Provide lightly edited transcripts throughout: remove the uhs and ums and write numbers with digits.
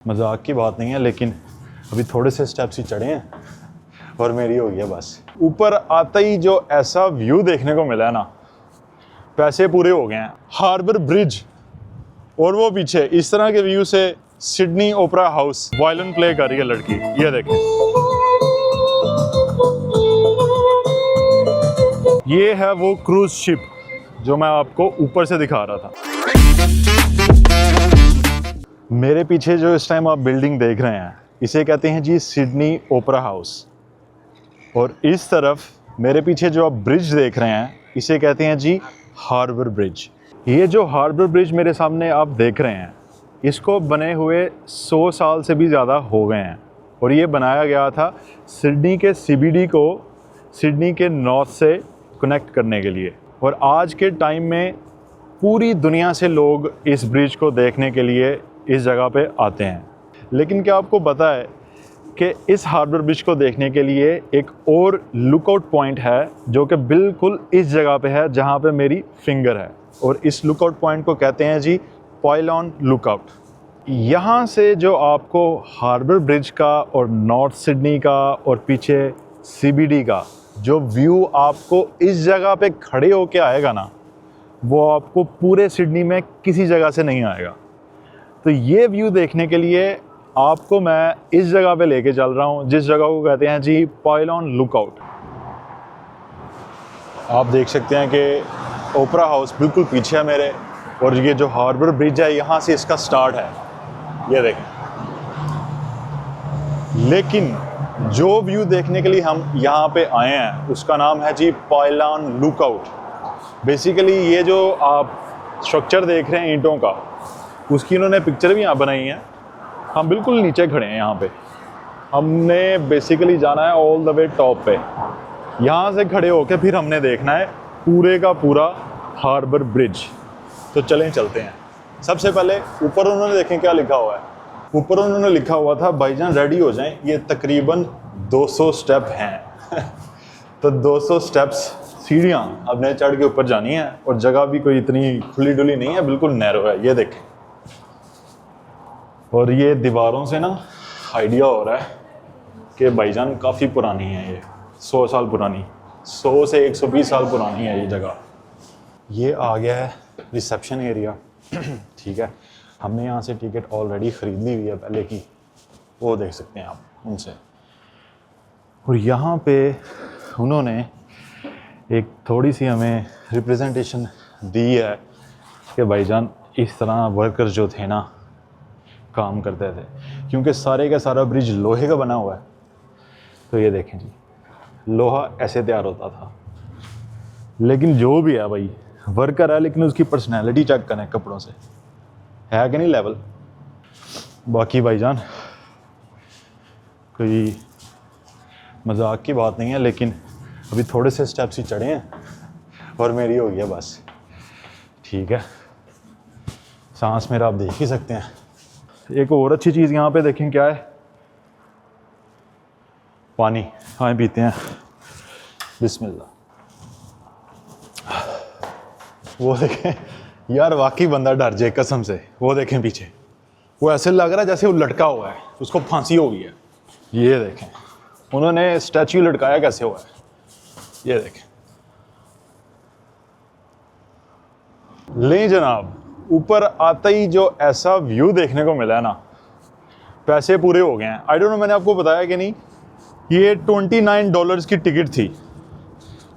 मजाक की बात नहीं है, लेकिन अभी थोड़े से स्टेप्स ही चढ़े हैं और मेरी हो गया बस। ऊपर आते ही जो ऐसा व्यू देखने को मिला है ना, पैसे पूरे हो गए हैं। हार्बर ब्रिज और वो पीछे इस तरह के व्यू से Sydney opera house violin play कर रही है लड़की, ये देखें। ये है वो क्रूज शिप जो मैं आपको ऊपर से दिखा रहा था। मेरे पीछे जो इस टाइम आप बिल्डिंग देख रहे हैं, इसे कहते हैं जी सिडनी ओपेरा हाउस। और इस तरफ मेरे पीछे जो आप ब्रिज देख रहे हैं, इसे कहते हैं जी हार्बर ब्रिज। ये जो हार्बर ब्रिज मेरे सामने आप देख रहे हैं, इसको बने हुए 100 साल से भी ज़्यादा हो गए हैं। और ये बनाया गया था सिडनी के CBD को सिडनी के नॉर्थ से कनेक्ट करने के लिए। और आज के टाइम में पूरी दुनिया से लोग इस ब्रिज को देखने के लिए इस जगह पे आते हैं। लेकिन क्या आपको पता है कि इस हार्बर ब्रिज को देखने के लिए एक और लुकआउट पॉइंट है जो कि बिल्कुल इस जगह पे है जहाँ पे मेरी फिंगर है। और इस लुकआउट पॉइंट को कहते हैं जी पॉइलॉन लुकआउट। यहाँ से जो आपको हार्बर ब्रिज का और नॉर्थ सिडनी का और पीछे CBD का जो व्यू आपको इस जगह पे खड़े होके आएगा ना, वो आपको पूरे सिडनी में किसी जगह से नहीं आएगा। तो ये व्यू देखने के लिए आपको मैं इस जगह पे लेके चल रहा हूँ, जिस जगह को कहते हैं जी पॉइलॉन लुकआउट। आप देख सकते हैं कि ओपेरा हाउस बिल्कुल पीछे है मेरे, और ये जो हार्बर ब्रिज है यहाँ से इसका स्टार्ट है, ये देखें। लेकिन जो व्यू देखने के लिए हम यहाँ पे आए हैं उसका नाम है जी पॉइलॉन लुकआउट। बेसिकली ये जो आप स्ट्रक्चर देख रहे हैं ईंटों का, उसकी इन्होंने पिक्चर भी यहाँ बनाई है। हम बिल्कुल नीचे खड़े हैं यहाँ पे। हमने बेसिकली जाना है ऑल द वे टॉप पे। यहाँ से खड़े होके फिर हमने देखना है पूरे का पूरा हार्बर ब्रिज। तो चलें चलते हैं। सबसे पहले ऊपर उन्होंने देखें क्या लिखा हुआ है। ऊपर उन्होंने लिखा हुआ था भाईजान रेडी हो जाएं, ये तकरीबन 200 स्टेप हैं। तो 200 स्टेप्स सीढ़ियाँ अपने चढ़ के ऊपर जानी है, और जगह भी कोई इतनी खुली डुली नहीं है, बिल्कुल नैरो है, ये देखें। और ये दीवारों से ना आइडिया हो रहा है कि भाईजान काफ़ी पुरानी है, ये 100 साल पुरानी, 100 से 120 साल पुरानी है ये जगह। ये आ गया है रिसेप्शन एरिया। ठीक है, हमने यहाँ से टिकट ऑलरेडी ख़रीद ली हुई है पहले की, वो देख सकते हैं आप उनसे। और यहाँ पे उन्होंने एक थोड़ी सी हमें रिप्रेजेंटेशन दी है कि भाईजान इस तरह वर्कर्स जो थे ना काम करते थे, क्योंकि सारे का सारा ब्रिज लोहे का बना हुआ है। तो ये देखें जी, लोहा ऐसे तैयार होता था। लेकिन जो भी है भाई, वर्कर है, लेकिन उसकी पर्सनैलिटी चेक करें कपड़ों से, है कि नहीं लेवल। बाकी भाईजान कोई मजाक की बात नहीं है, लेकिन अभी थोड़े से स्टेप्स ही चढ़े हैं और मेरी हो गया बस। ठीक है, सांस मेरा आप देख ही सकते हैं। एक और अच्छी चीज़ यहाँ पे देखें क्या है, पानी। हाँ पीते हैं, बिस्मिल्लाह। वो देखें यार, वाकई बंदा डर जाए कसम से। वो देखें पीछे, वो ऐसे लग रहा है जैसे वो लटका हुआ है, उसको फांसी हो गई है। ये देखें उन्होंने स्टैच्यू लटकाया कैसे हुआ है, ये देखें। ले जनाब, ऊपर आते ही जो ऐसा व्यू देखने को मिला है ना, पैसे पूरे हो गए हैं। आई डोंट नो मैंने आपको बताया कि नहीं, ये $29 की टिकट थी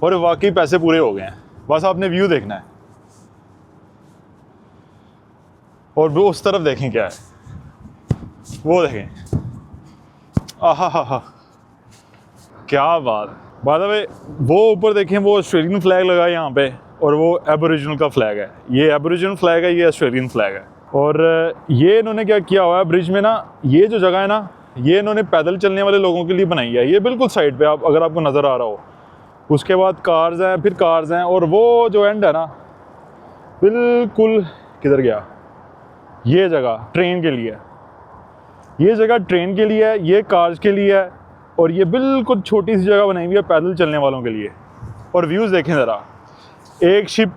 और वाकई पैसे पूरे हो गए हैं। बस आपने व्यू देखना है। और वो उस तरफ देखें क्या है, वो देखें, आहा हा हा, क्या बात। बाय द वे वो ऊपर देखें, वो ऑस्ट्रेलियन फ्लैग लगा है यहाँ पे, और वो एबोरिजिनल का फ्लैग है। ये एबोरिजिनल फ्लैग है, ये ऑस्ट्रेलियन फ्लैग है। और ये इन्होंने क्या किया हुआ है ब्रिज में ना, ये जो जगह है ना, ये इन्होंने पैदल चलने वाले लोगों के लिए बनाई है। ये बिल्कुल साइड पे, आप अगर आपको नज़र आ रहा हो, उसके बाद कार्स हैं, फिर कार्स हैं, और वो जो एंड है ना, बिल्कुल किधर गया, ये जगह ट्रेन के लिए, ये जगह ट्रेन के लिए है, ये कार्स के लिए है, और ये बिल्कुल छोटी सी जगह बनाई हुई है पैदल चलने वालों के लिए। और व्यूज़ देखें ज़रा, एक शिप,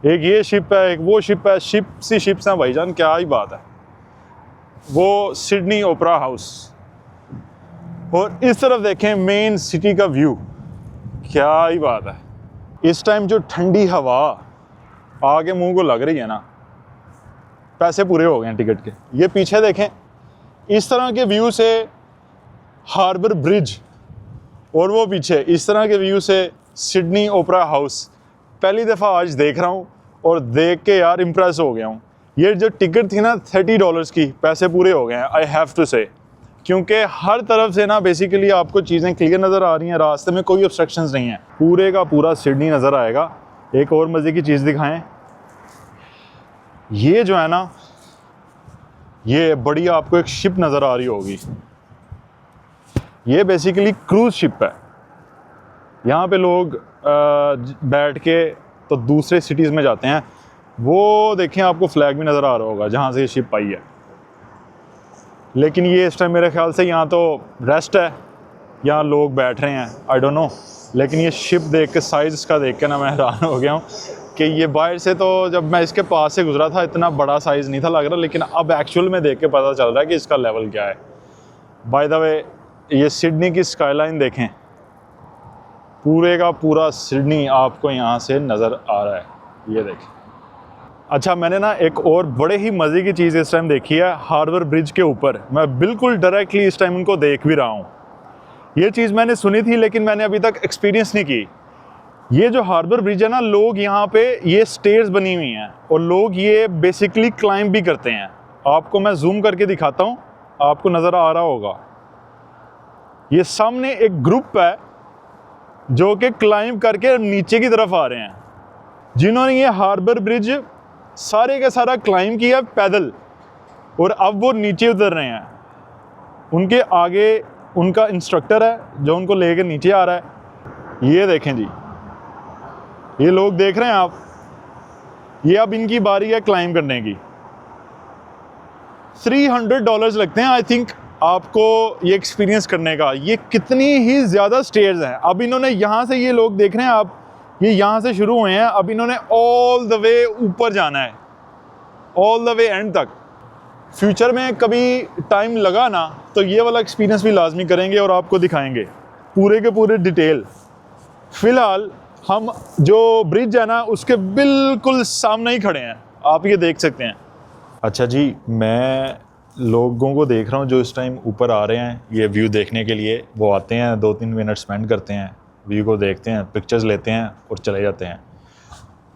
एक ये शिप है, एक वो शिप है, शिप सी शिप्स हैं भाईजान, क्या ही बात है। वो सिडनी ओपेरा हाउस, और इस तरफ देखें मेन सिटी का व्यू। क्या ही बात है। इस टाइम जो ठंडी हवा आगे मुंह को लग रही है ना, पैसे पूरे हो गए हैं टिकट के। ये पीछे देखें, इस तरह के व्यू से हार्बर ब्रिज, और वो पीछे इस तरह के व्यू से सिडनी ओपेरा हाउस। पहली दफ़ा आज देख रहा हूँ और देख के यार इम्प्रेस हो गया हूँ। ये जो टिकट थी ना $30 की, पैसे पूरे हो गए हैं, आई हैव टू से, क्योंकि हर तरफ से ना बेसिकली आपको चीज़ें क्लियर नज़र आ रही हैं, रास्ते में कोई ऑब्स्ट्रक्शंस नहीं है, पूरे का पूरा सिडनी नज़र आएगा। एक और मज़े की चीज़ दिखाएं, ये जो है ना, ये बड़ी आपको एक शिप नज़र आ रही होगी। ये बेसिकली क्रूज़ शिप है। यहाँ पे लोग बैठ के तो दूसरे सिटीज़ में जाते हैं। वो देखें, आपको फ्लैग भी नज़र आ रहा होगा जहाँ से ये शिप आई है। लेकिन ये इस टाइम मेरे ख्याल से यहाँ तो रेस्ट है, यहाँ लोग बैठ रहे हैं, आई डोंट नो। लेकिन ये शिप देख के, साइज़ इसका देख के ना मैं हैरान हो गया हूँ कि ये बाहर से तो जब मैं इसके पास से गुजरा था इतना बड़ा साइज़ नहीं था लग रहा, लेकिन अब एक्चुअल में देख के पता चल रहा है कि इसका लेवल क्या है। बाय द वे, ये सिडनी की स्काईलाइन देखें, पूरे का पूरा सिडनी आपको यहाँ से नज़र आ रहा है, ये देखें। अच्छा, मैंने ना एक और बड़े ही मज़े की चीज़ इस टाइम देखी है हार्बर ब्रिज के ऊपर। मैं बिल्कुल डायरेक्टली इस टाइम उनको देख भी रहा हूँ। ये चीज़ मैंने सुनी थी लेकिन मैंने अभी तक एक्सपीरियंस नहीं की। ये जो हार्बर ब्रिज है ना, लोग यहाँ पे, ये स्टेयर्स बनी हुई हैं और लोग ये बेसिकली क्लाइंब भी करते हैं। आपको मैं जूम करके दिखाता हूँ, आपको नज़र आ रहा होगा। ये सामने एक ग्रुप है जो कि क्लाइंब करके नीचे की तरफ आ रहे हैं, जिन्होंने ये हार्बर ब्रिज सारे का सारा क्लाइंब किया पैदल, और अब वो नीचे उतर रहे हैं। उनके आगे उनका इंस्ट्रक्टर है जो उनको लेकर नीचे आ रहा है। ये देखें जी, ये लोग देख रहे हैं आप, ये अब इनकी बारी है क्लाइंब करने की। $300 लगते हैं आई थिंक आपको ये एक्सपीरियंस करने का। ये कितनी ही ज़्यादा स्टेयर्स हैं। अब इन्होंने यहाँ से, ये लोग देख रहे हैं आप, ये यहाँ से शुरू हुए हैं, अब इन्होंने ऑल द वे ऊपर जाना है, ऑल द वे एंड तक। फ्यूचर में कभी टाइम लगा ना तो ये वाला एक्सपीरियंस भी लाजमी करेंगे और आपको दिखाएंगे पूरे के पूरे डिटेल। फ़िलहाल हम जो ब्रिज है ना उसके बिल्कुल सामने ही खड़े हैं, आप ये देख सकते हैं। अच्छा जी, मैं लोगों को देख रहा हूँ जो इस टाइम ऊपर आ रहे हैं ये व्यू देखने के लिए। वो आते हैं, 2-3 मिनट स्पेंड करते हैं, व्यू को देखते हैं, पिक्चर्स लेते हैं और चले जाते हैं।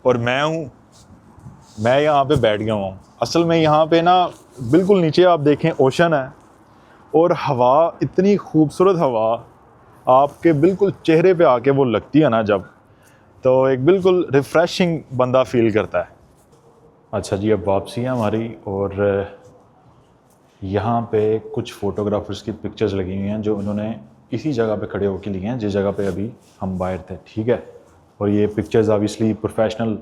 और मैं यहाँ पे बैठ गया हूँ। असल में यहाँ पे ना बिल्कुल नीचे आप देखें ओशन है, और हवा, इतनी खूबसूरत हवा आपके बिल्कुल चेहरे पे आके वो लगती है ना जब, तो एक बिल्कुल रिफ़्रेशिंग बंदा फील करता है। अच्छा जी, अब वापसी है हमारी, और यहाँ पे कुछ फ़ोटोग्राफर्स की पिक्चर्स लगी हुई हैं जो उन्होंने इसी जगह पे खड़े होकर लिए हैं जिस जगह पे अभी हम बाहर थे, ठीक है। और ये पिक्चर्स ऑब्वियसली प्रोफेशनल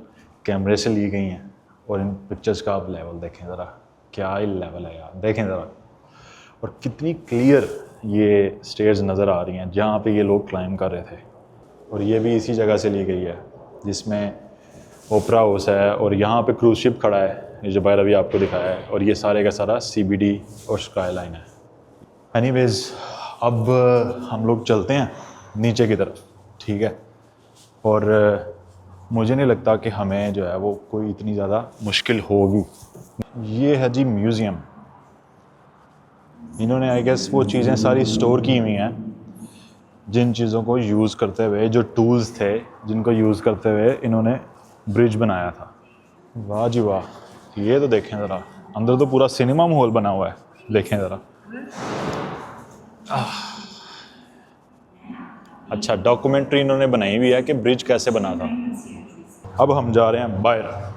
कैमरे से ली गई हैं, और इन पिक्चर्स का आप लेवल देखें ज़रा, क्या ही लेवल है यार, देखें ज़रा। और कितनी क्लियर ये स्टेयर्स नज़र आ रही हैं जहाँ पे ये लोग क्लाइंब कर रहे थे। और ये भी इसी जगह से ली गई है जिसमें ओपेरा हाउस है, और यहाँ पे क्रूज़ शिप खड़ा है, ये जो बाहर अभी आपको दिखाया है, और ये सारे का सारा CBD और स्काईलाइन है। एनीवेज़, अब हम लोग चलते हैं नीचे की तरफ, ठीक है। और मुझे नहीं लगता कि हमें जो है वो कोई इतनी ज़्यादा मुश्किल होगी। ये है जी म्यूज़ियम। इन्होंने आई गेस वो चीज़ें सारी स्टोर की हुई हैं जिन चीज़ों को यूज़ करते हुए, जो टूल्स थे जिनको यूज़ करते हुए इन्होंने ब्रिज बनाया था। वाह जी वाह, ये तो देखें ज़रा, अंदर तो पूरा सिनेमा माहौल बना हुआ है, देखें ज़रा। अच्छा, डॉक्यूमेंट्री इन्होंने बनाई हुई है कि ब्रिज कैसे बना था। अब हम जा रहे हैं बाहर।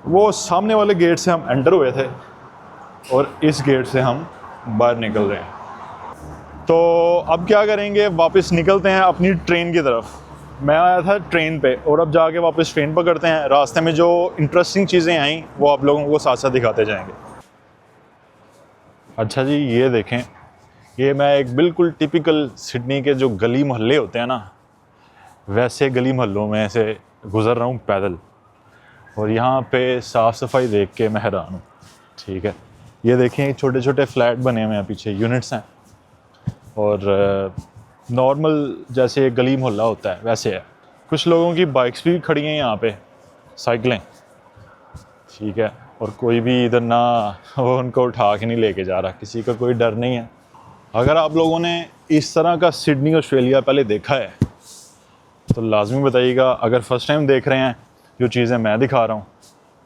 वो सामने वाले गेट से हम एंटर हुए थे और इस गेट से हम बाहर निकल रहे हैं। तो अब क्या करेंगे, वापस निकलते हैं अपनी ट्रेन की तरफ। मैं आया था ट्रेन पे, और अब जाके वापस ट्रेन पकड़ते हैं। रास्ते में जो इंटरेस्टिंग चीज़ें आई वो आप लोगों को साथ साथ दिखाते जाएंगे। अच्छा जी, ये देखें, ये मैं एक बिल्कुल टिपिकल सिडनी के जो गली मोहल्ले होते हैं ना, वैसे गली मोहल्लों में से गुज़र रहा हूँ पैदल। और यहाँ पे साफ़ सफाई देख के मैं हैरान हूँ, ठीक है। ये देखें छोटे छोटे फ्लैट बने हुए हैं, पीछे यूनिट्स हैं और नॉर्मल जैसे गली मोहल्ला होता है वैसे है। कुछ लोगों की बाइक्स भी खड़ी हैं यहाँ पे, साइकिलें, ठीक है, और कोई भी इधर ना वो उनको उठा के नहीं लेके जा रहा, किसी का कोई डर नहीं है। अगर आप लोगों ने इस तरह का सिडनी ऑस्ट्रेलिया पहले देखा है तो लाजमी बताइएगा। अगर फर्स्ट टाइम देख रहे हैं जो चीज़ें मैं दिखा रहा हूँ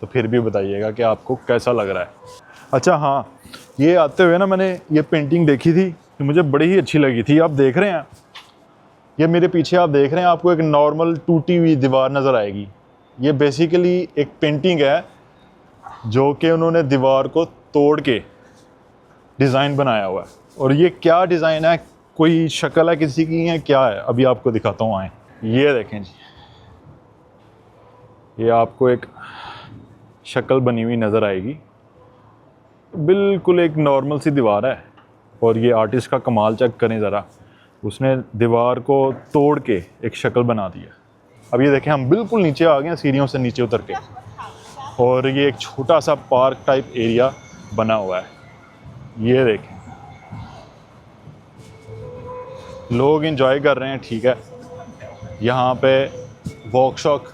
तो फिर भी बताइएगा कि आपको कैसा लग रहा है। अच्छा हाँ, ये आते हुए ना मैंने ये पेंटिंग देखी थी कि मुझे बड़ी ही अच्छी लगी थी। आप देख रहे हैं, ये मेरे पीछे आप देख रहे हैं, आपको एक नॉर्मल टूटी हुई दीवार नज़र आएगी। ये बेसिकली एक पेंटिंग है जो कि उन्होंने दीवार को तोड़ के डिज़ाइन बनाया हुआ है। और ये क्या डिज़ाइन है, कोई शक्ल है किसी की है क्या है, अभी आपको दिखाता हूँ। आए ये देखें जी, ये आपको एक शक्ल बनी हुई नज़र आएगी, बिल्कुल एक नॉर्मल सी दीवार है। और ये आर्टिस्ट का कमाल चेक करें ज़रा, उसने दीवार को तोड़ के एक शक्ल बना दिया। अब ये देखें हम बिल्कुल नीचे आ गए हैं, सीढ़ियों से नीचे उतर के, और ये एक छोटा सा पार्क टाइप एरिया बना हुआ है। ये देखें लोग एंजॉय कर रहे हैं, ठीक है, यहाँ पे वॉक शॉक,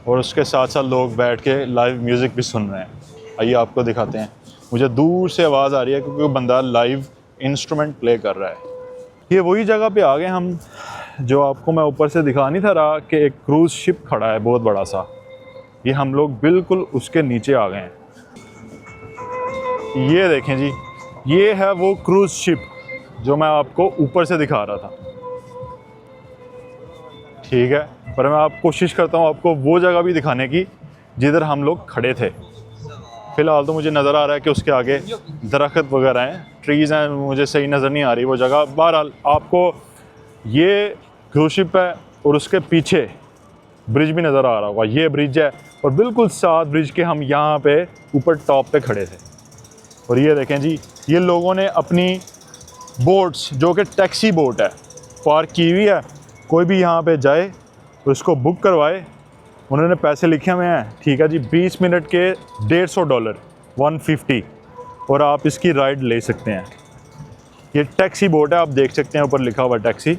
और उसके साथ साथ लोग बैठ के लाइव म्यूज़िक भी सुन रहे हैं। आइए आपको दिखाते हैं। मुझे दूर से आवाज़ आ रही है क्योंकि बंदा लाइव इंस्ट्रूमेंट प्ले कर रहा है। ये वही जगह पे आ गए हम जो आपको मैं ऊपर से दिखा नहीं था रहा कि एक क्रूज़ शिप खड़ा है बहुत बड़ा सा। ये हम लोग बिल्कुल उसके नीचे आ गए हैं। ये देखें जी, ये है वो क्रूज़ शिप जो मैं आपको ऊपर से दिखा रहा था, ठीक है। पर मैं आप कोशिश करता हूँ आपको वो जगह भी दिखाने की जिधर हम लोग खड़े थे। फ़िलहाल तो मुझे नज़र आ रहा है कि उसके आगे दरख्त वगैरह हैं, ट्रीज़ हैं, मुझे सही नज़र नहीं आ रही वो जगह। बहरहाल आपको ये क्रूज़ शिप है और उसके पीछे ब्रिज भी नज़र आ रहा होगा। ये ब्रिज है और बिल्कुल साथ ब्रिज के हम यहाँ पे ऊपर टॉप पे खड़े थे। और ये देखें जी, ये लोगों ने अपनी बोट्स जो कि टैक्सी बोट है पार्क की हुई है। कोई भी यहाँ पे जाए तो इसको बुक करवाए, उन्होंने पैसे लिखे हुए हैं, ठीक है जी, 20 मिनट के $150 150, और आप इसकी राइड ले सकते हैं। ये टैक्सी बोट है, आप देख सकते हैं ऊपर लिखा हुआ टैक्सी।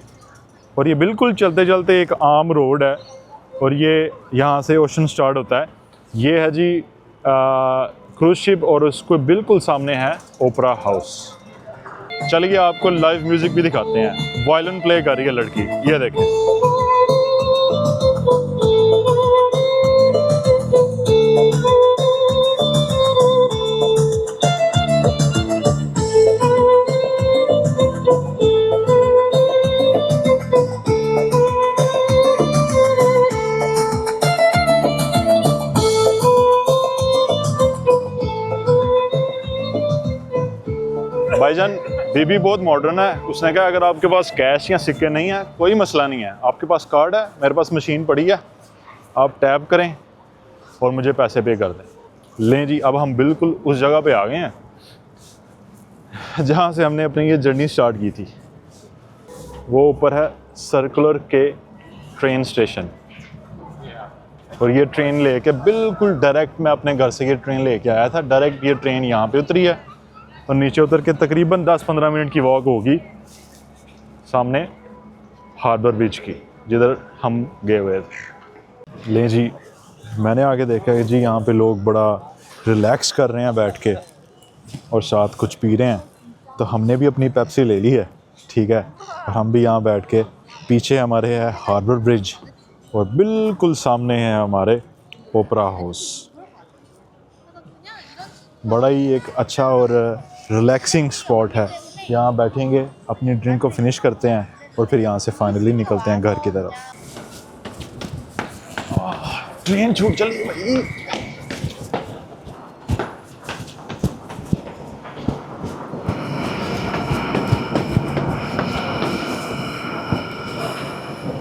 और ये बिल्कुल चलते चलते एक आम रोड है और ये यहाँ से ओशन स्टार्ट होता है। ये है जी क्रूज़ शिप और उसको बिल्कुल सामने है ओपरा हाउस। चलिए आपको लाइव म्यूज़िक भी दिखाते हैं। वायलिन प्ले कर रही है लड़की, ये देखें। भाईजान बीबी बहुत मॉडर्न है, उसने कहा अगर आपके पास कैश या सिक्के नहीं है कोई मसला नहीं है, आपके पास कार्ड है, मेरे पास मशीन पड़ी है, आप टैप करें और मुझे पैसे पे कर दें। लें जी, अब हम बिल्कुल उस जगह पे आ गए हैं जहाँ से हमने अपनी ये जर्नी स्टार्ट की थी। वो ऊपर है सर्कुलर के ट्रेन स्टेशन, और ये ट्रेन लेके बिल्कुल डायरेक्ट मैं अपने घर से ये ट्रेन लेके आया था। डायरेक्ट ये ट्रेन यहाँ पे उतरी है और नीचे उतर के तकरीबन 10-15 मिनट की वॉक होगी सामने हार्बर ब्रिज की, जिधर हम गए हुए थे। ले जी, मैंने आगे देखा है जी यहाँ पे लोग बड़ा रिलैक्स कर रहे हैं बैठ के और साथ कुछ पी रहे हैं। तो हमने भी अपनी पेप्सी ले ली है, ठीक है, और हम भी यहाँ बैठ के, पीछे हमारे है हार्बर ब्रिज और बिल्कुल सामने है हमारे ओपरा हाउस। बड़ा ही एक अच्छा और रिलैक्सिंग स्पॉट है। यहाँ बैठेंगे, अपनी ड्रिंक को फिनिश करते हैं और फिर यहाँ से फाइनली निकलते हैं घर की तरफ। ट्रेन छूट चली भाई।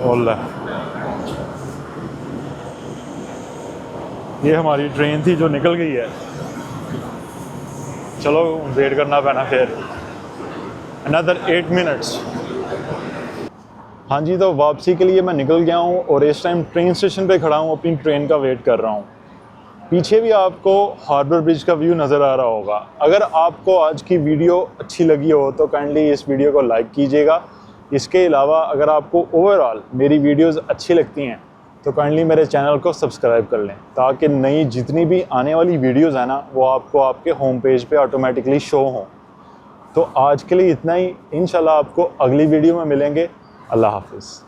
ओला, ये हमारी ट्रेन थी जो निकल गई है। चलो वेट करना पैना फिर अनदर 8 मिनट्स। हाँ जी, तो वापसी के लिए मैं निकल गया हूँ और इस टाइम ट्रेन स्टेशन पे खड़ा हूँ, अपनी ट्रेन का वेट कर रहा हूँ। पीछे भी आपको हार्बर ब्रिज का व्यू नज़र आ रहा होगा। अगर आपको आज की वीडियो अच्छी लगी हो तो काइंडली इस वीडियो को लाइक कीजिएगा। इसके अलावा अगर आपको ओवरऑल मेरी वीडियोस अच्छी लगती हैं तो काइंडली मेरे चैनल को सब्सक्राइब कर लें, ताकि नई जितनी भी आने वाली वीडियोस है ना वो आपको आपके होम पेज पे ऑटोमेटिकली शो हों। तो आज के लिए इतना ही, इंशाल्लाह आपको अगली वीडियो में मिलेंगे। अल्लाह हाफिज़।